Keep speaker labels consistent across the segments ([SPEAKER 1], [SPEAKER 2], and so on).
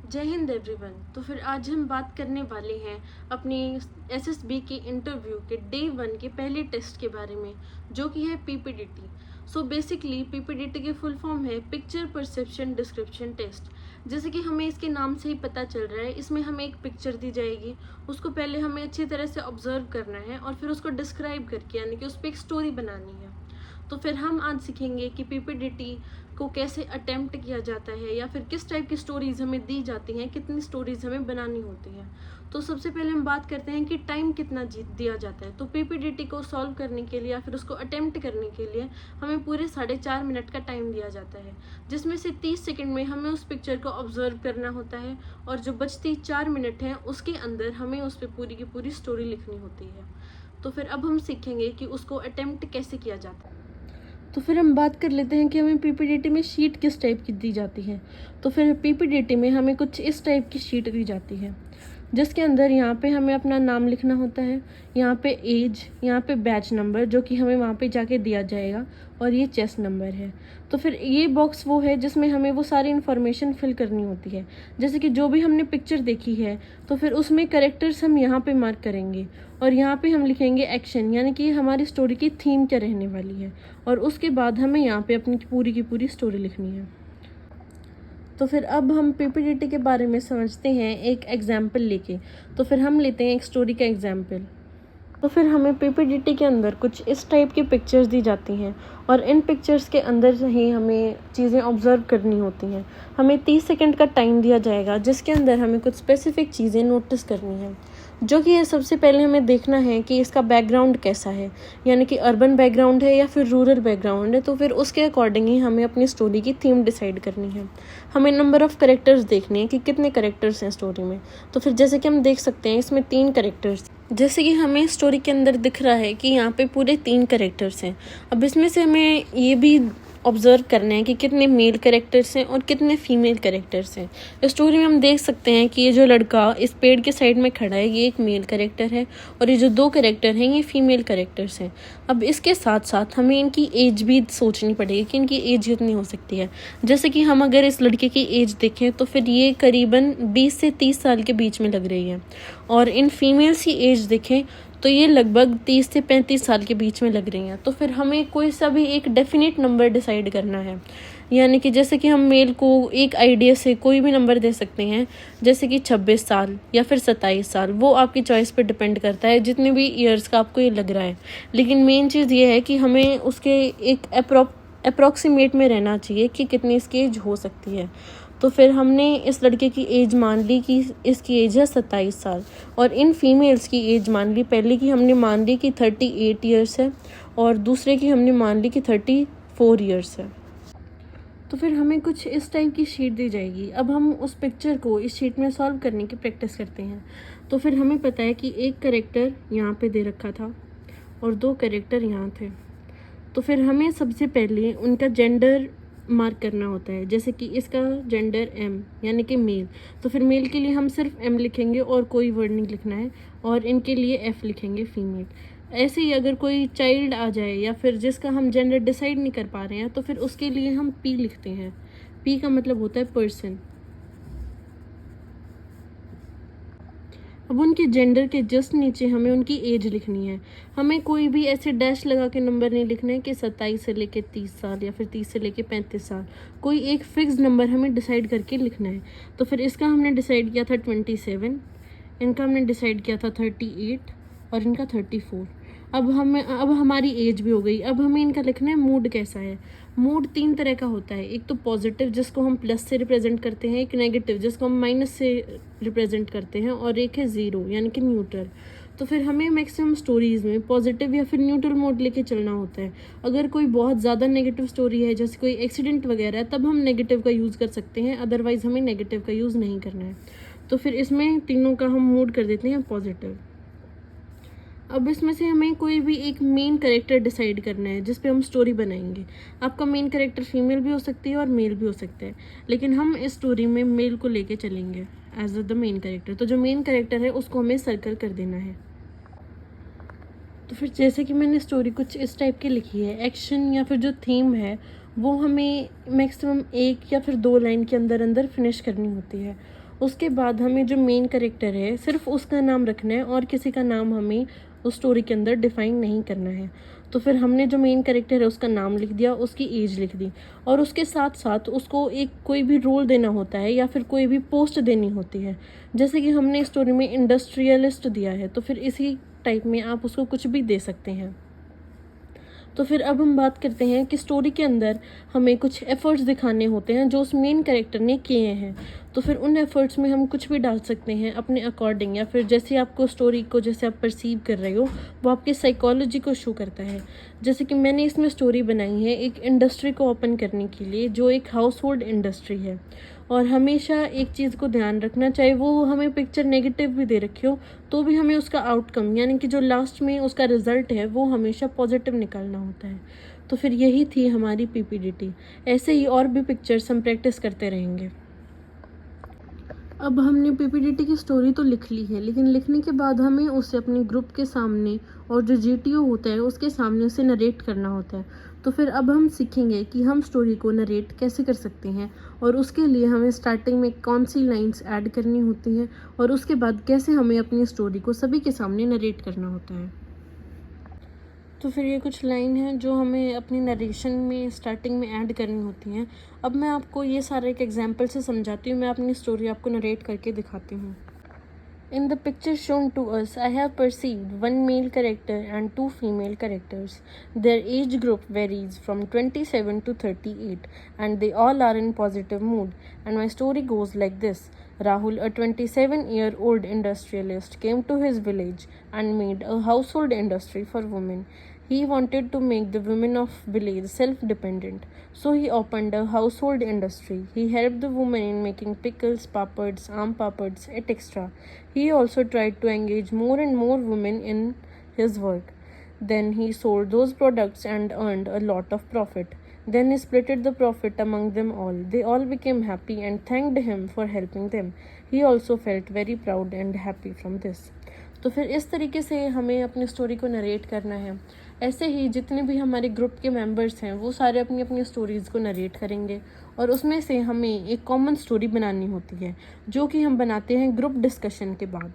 [SPEAKER 1] जय हिंद एवरीवन। तो फिर आज हम बात करने वाले हैं अपनी एसएसबी के इंटरव्यू के डे 1 के पहले टेस्ट के बारे में, जो कि है पीपीडीटी। सो बेसिकली पीपीडीटी की फुल फॉर्म है पिक्चर परसेप्शन डिस्क्रिप्शन टेस्ट। जैसे कि हमें इसके नाम से ही पता चल रहा है, इसमें हमें एक पिक्चर दी जाएगी, उसको पहले हमें अच्छी तरह से ऑब्जर्व करना है और फिर उसको डिस्क्राइब करके यानी कि उस पर एक स्टोरी बनानी है। तो फिर हम आज सीखेंगे कि पीपीडीटी को कैसे अटेम्प्ट किया जाता है या फिर किस टाइप की स्टोरीज हमें दी जाती हैं, कितनी स्टोरीज हमें बनानी होती हैं। तो सबसे पहले हम बात करते हैं कि टाइम कितना दिया जाता है। तो पीपीडीटी को सॉल्व करने के लिए या फिर उसको अटेम्प्ट करने के लिए हमें पूरे 4.5 मिनट का टाइम दिया जाता है, जिसमें से 30 सेकेंड में हमें उस पिक्चर को ऑब्जर्व करना होता है और जो बचती 4 मिनट हैं उसके अंदर हमें उस पर पूरी की पूरी स्टोरी लिखनी होती है। तो फिर अब हम सीखेंगे कि उसको अटेम्प्ट कैसे किया जाता है। तो फिर हम बात कर लेते हैं कि हमें पीपीडीटी में शीट किस टाइप की दी जाती है। तो फिर पीपीडीटी में हमें कुछ इस टाइप की शीट दी जाती है, जिसके अंदर यहाँ पे हमें अपना नाम लिखना होता है, यहाँ पे एज, यहाँ पे बैच नंबर जो कि हमें वहाँ पे जाके दिया जाएगा, और ये चेस्ट नंबर है। तो फिर ये बॉक्स वो है जिसमें हमें वो सारी इन्फॉर्मेशन फिल करनी होती है। जैसे कि जो भी हमने पिक्चर देखी है तो फिर उसमें करेक्टर्स हम यहाँ पे मार्क करेंगे और यहाँ पे हम लिखेंगे एक्शन, यानी कि हमारी स्टोरी की थीम क्या रहने वाली है, और उसके बाद हमें यहाँ पे अपनी पूरी की पूरी स्टोरी लिखनी है। तो फिर अब हम पीपीडीटी के बारे में समझते हैं एक एग्जाम्पल लेके। तो फिर हम लेते हैं एक स्टोरी का एग्जाम्पल। तो फिर हमें पीपीडीटी के अंदर कुछ इस टाइप की पिक्चर्स दी जाती हैं और इन पिक्चर्स के अंदर से ही हमें चीज़ें ऑब्जर्व करनी होती हैं। हमें 30 सेकंड का टाइम दिया जाएगा, जिसके अंदर हमें कुछ स्पेसिफिक चीज़ें नोटिस करनी है, जो कि ये सबसे पहले हमें देखना है कि इसका बैकग्राउंड कैसा है, यानी कि अर्बन बैकग्राउंड है या फिर रूरल बैकग्राउंड है। तो फिर उसके अकॉर्डिंग ही हमें अपनी स्टोरी की थीम डिसाइड करनी है। हमें नंबर ऑफ़ कैरेक्टर्स देखने हैं कि कितने कैरेक्टर्स हैं स्टोरी में। तो फिर जैसे कि हम देख सकते हैं इसमें 3 कैरेक्टर्स, जैसे कि हमें स्टोरी के अंदर दिख रहा है कि यहाँ पे पूरे 3 कैरेक्टर्स हैं। अब इसमें से हमें ये भी ऑब्जर्व करना है कि कितने मेल कैरेक्टर्स हैं और कितने फीमेल कैरेक्टर्स हैं। इस स्टोरी में हम देख सकते हैं कि ये जो लड़का इस पेड़ के साइड में खड़ा है ये एक मेल कैरेक्टर है और ये जो 2 कैरेक्टर हैं ये फीमेल कैरेक्टर्स हैं। अब इसके साथ साथ हमें इनकी एज भी सोचनी पड़ेगी कि इनकी एज कितनी हो सकती है। जैसे कि हम अगर इस लड़के की एज देखें तो फिर ये करीबन 20 से 30 साल के बीच में लग रही है, और इन फीमेल्स की एज देखें तो ये लगभग 30 से 35 साल के बीच में लग रही हैं। तो फिर हमें कोई सा भी एक डेफिनेट नंबर डिसाइड करना है, यानी कि जैसे कि हम मेल को एक आइडिया से कोई भी नंबर दे सकते हैं, जैसे कि 26 साल या फिर 27 साल, वो आपकी चॉइस पर डिपेंड करता है जितने भी ईयर्स का आपको ये लग रहा है। लेकिन मेन चीज़ ये है कि हमें उसके एक अप्रॉक्सीमेट में रहना चाहिए कि कितनी इसकी एज हो सकती है। तो फिर हमने इस लड़के की एज मान ली कि इसकी एज है 27 साल, और इन फीमेल्स की एज मान ली, पहले की हमने मान ली कि 38 ईयर्स है और दूसरे की हमने मान ली कि 34 ईयर्स है। तो फिर हमें कुछ इस टाइप की शीट दी जाएगी। अब हम उस पिक्चर को इस शीट में सॉल्व करने की प्रैक्टिस करते हैं। तो फिर हमें पता है कि एक कैरेक्टर यहाँ पे दे रखा था और 2 कैरेक्टर यहाँ थे। तो फिर हमें सबसे पहले उनका जेंडर मार्क करना होता है, जैसे कि इसका जेंडर एम यानी कि मेल। तो फिर मेल के लिए हम सिर्फ एम लिखेंगे और कोई वर्ड नहीं लिखना है, और इनके लिए एफ लिखेंगे फीमेल। ऐसे ही अगर कोई चाइल्ड आ जाए या फिर जिसका हम जेंडर डिसाइड नहीं कर पा रहे हैं तो फिर उसके लिए हम पी लिखते हैं। पी का मतलब होता है पर्सन। अब उनके जेंडर के जस्ट नीचे हमें उनकी एज लिखनी है। हमें कोई भी ऐसे डैश लगा के नंबर नहीं लिखना है कि 27 से लेके 30 साल या फिर 30 से लेके 35 साल। कोई एक फिक्स नंबर हमें डिसाइड करके लिखना है। तो फिर इसका हमने डिसाइड किया था 27, इनका हमने डिसाइड किया था 38 और इनका 34। अब हमारी एज भी हो गई। अब हमें इनका लिखना है मूड कैसा है। मूड 3 तरह का होता है, एक तो पॉजिटिव जिसको हम प्लस से रिप्रेजेंट करते हैं, एक नेगेटिव जिसको हम माइनस से रिप्रेजेंट करते हैं, और एक है ज़ीरो यानी कि न्यूट्रल। तो फिर हमें मैक्सिमम स्टोरीज़ में पॉजिटिव या फिर न्यूट्रल मोड लेके चलना होता है। अगर कोई बहुत ज़्यादा नेगेटिव स्टोरी है, जैसे कोई एक्सीडेंट वगैरह है, तब हम नेगेटिव का यूज़ कर सकते हैं, अदरवाइज़ हमें नेगेटिव का यूज़ नहीं करना है। तो फिर इसमें तीनों का हम मूड कर देते हैं पॉजिटिव। अब इसमें से हमें कोई भी एक मेन कैरेक्टर डिसाइड करना है जिस पे हम स्टोरी बनाएंगे। आपका मेन कैरेक्टर फीमेल भी हो सकती है और मेल भी हो सकता है, लेकिन हम इस स्टोरी में मेल को लेके चलेंगे एज द मेन कैरेक्टर। तो जो मेन कैरेक्टर है उसको हमें सर्कल कर देना है। तो फिर जैसे कि मैंने स्टोरी कुछ इस टाइप की लिखी है, एक्शन या फिर जो थीम है वो हमें मैक्सिमम 1 या फिर 2 लाइन के अंदर अंदर फिनिश करनी होती है, उसके बाद हमें जो मेन कैरेक्टर है सिर्फ उसका नाम रखना है और किसी का नाम हमें उस स्टोरी के अंदर डिफाइन नहीं करना है। तो फिर हमने जो मेन कैरेक्टर है उसका नाम लिख दिया, उसकी एज लिख दी, और उसके साथ साथ उसको एक कोई भी रोल देना होता है या फिर कोई भी पोस्ट देनी होती है। जैसे कि हमने स्टोरी में इंडस्ट्रियलिस्ट दिया है, तो फिर इसी टाइप में आप उसको कुछ भी दे सकते हैं। तो फिर अब हम बात करते हैं कि स्टोरी के अंदर हमें कुछ एफ़र्ट्स दिखाने होते हैं जो उस मेन कैरेक्टर ने किए हैं। तो फिर उन एफ़र्ट्स में हम कुछ भी डाल सकते हैं अपने अकॉर्डिंग, या फिर जैसे आपको स्टोरी को जैसे आप परसीव कर रहे हो वो आपकी साइकोलॉजी को शो करता है। जैसे कि मैंने इसमें स्टोरी बनाई है एक इंडस्ट्री को ओपन करने के लिए जो एक हाउस होल्ड इंडस्ट्री है। और हमेशा एक चीज़ को ध्यान रखना, चाहे वो हमें पिक्चर नेगेटिव भी दे रखी हो तो भी हमें उसका आउटकम यानी कि जो लास्ट में उसका रिज़ल्ट है वो हमेशा पॉजिटिव निकालना होता है। तो फिर यही थी हमारी पीपीडीटी। ऐसे ही और भी पिक्चर्स हम प्रैक्टिस करते रहेंगे। अब हमने पीपीडीटी की स्टोरी तो लिख ली है, लेकिन लिखने के बाद हमें उसे अपने ग्रुप के सामने और जो जीटीओ होता है उसके सामने उसे नरेट करना होता है। तो फिर अब हम सीखेंगे कि हम स्टोरी को नरेट कैसे कर सकते हैं, और उसके लिए हमें स्टार्टिंग में कौन सी लाइंस ऐड करनी होती हैं, और उसके बाद कैसे हमें अपनी स्टोरी को सभी के सामने नरेट करना होता है। तो फिर ये कुछ लाइन हैं जो हमें अपनी नरेशन में स्टार्टिंग में ऐड करनी होती हैं। अब मैं आपको ये सारा एक एग्जांपल से समझाती हूँ। मैं अपनी स्टोरी आपको नरेट करके दिखाती हूँ। In the picture shown to us, I have perceived one male character and two female characters. Their age group varies from 27 to 38, and they all are in positive mood. And my story goes like this. Rahul, a 27-year-old industrialist, came to his village and made a household industry for women. He wanted to make the women of village self-dependent, so he opened a household industry. He helped the women in making pickles, papads, aam papads, etc. He also tried to engage more and more women in his work. Then he sold those products and earned a lot of profit. Then he split the profit among them all. They all became happy and thanked him for helping them. He also felt very proud and happy from this. तो फिर इस तरीके से हमें अपनी story को narrate करना है। ऐसे ही जितने भी हमारे ग्रुप के मेंबर्स हैं वो सारे अपनी अपनी स्टोरीज़ को नरेट करेंगे, और उसमें से हमें एक कॉमन स्टोरी बनानी होती है जो कि हम बनाते हैं ग्रुप डिस्कशन के बाद।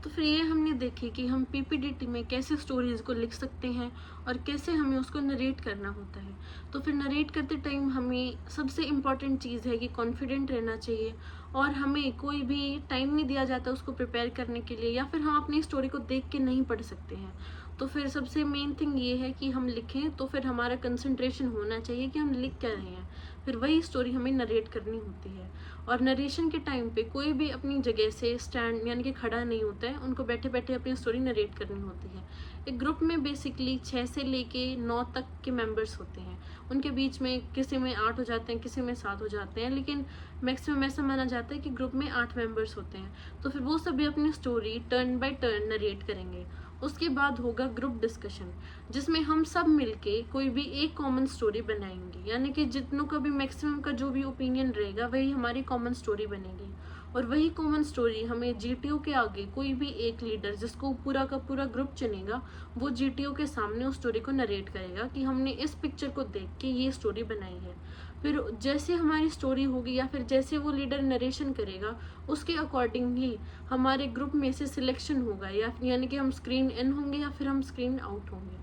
[SPEAKER 1] तो फिर ये हमने देखी कि हम पीपीडीटी में कैसे स्टोरीज़ को लिख सकते हैं और कैसे हमें उसको नरेट करना होता है। तो फिर नरेट करते टाइम हमें सबसे इम्पॉर्टेंट चीज़ है कि कॉन्फिडेंट रहना चाहिए, और हमें कोई भी टाइम नहीं दिया जाता उसको प्रिपेयर करने के लिए, या फिर हम अपनी स्टोरी को देख के नहीं पढ़ सकते हैं। तो फिर सबसे मेन थिंग ये है कि हम लिखें तो फिर हमारा कंसंट्रेशन होना चाहिए कि हम लिख क्या रहे हैं, फिर वही स्टोरी हमें नरेट करनी होती है। और नरेशन के टाइम पे कोई भी अपनी जगह से स्टैंड यानी कि खड़ा नहीं होता है, उनको बैठे बैठे अपनी स्टोरी नरेट करनी होती है। एक ग्रुप में बेसिकली 6 से लेके 9 तक के मेंबर्स होते हैं, उनके बीच में किसी में 8 हो जाते हैं, किसी में 7 हो जाते हैं, लेकिन मैक्सिमम ऐसा माना जाता है कि ग्रुप में 8 मेंबर्स होते हैं। तो फिर वो सभी अपनी story turn by turn narrate करेंगे। उसके बाद होगा ग्रुप डिस्कशन, जिसमें हम सब मिलके कोई भी एक कॉमन स्टोरी बनाएंगे, यानी कि जितनों का भी मैक्सिमम का जो भी ओपिनियन रहेगा वही हमारी कॉमन स्टोरी बनेगी। और वही कॉमन स्टोरी हमें जीटीओ के आगे कोई भी एक लीडर जिसको पूरा का पूरा ग्रुप चुनेगा, वो जीटीओ के सामने उस स्टोरी को नरेट करेगा कि हमने इस पिक्चर को देख के ये स्टोरी बनाई है। फिर जैसे हमारी स्टोरी होगी या फिर जैसे वो लीडर नरेशन करेगा उसके अकॉर्डिंग ही हमारे ग्रुप में से सिलेक्शन होगा, यानी कि हम स्क्रीन इन होंगे या फिर हम स्क्रीन आउट होंगे।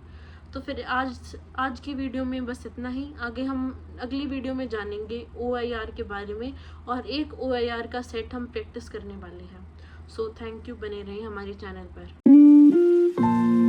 [SPEAKER 1] तो फिर आज की वीडियो में बस इतना ही। आगे हम अगली वीडियो में जानेंगे OIR के बारे में, और एक OIR का सेट हम प्रैक्टिस करने वाले हैं। सो थैंक यू, बने रहें हमारे चैनल पर।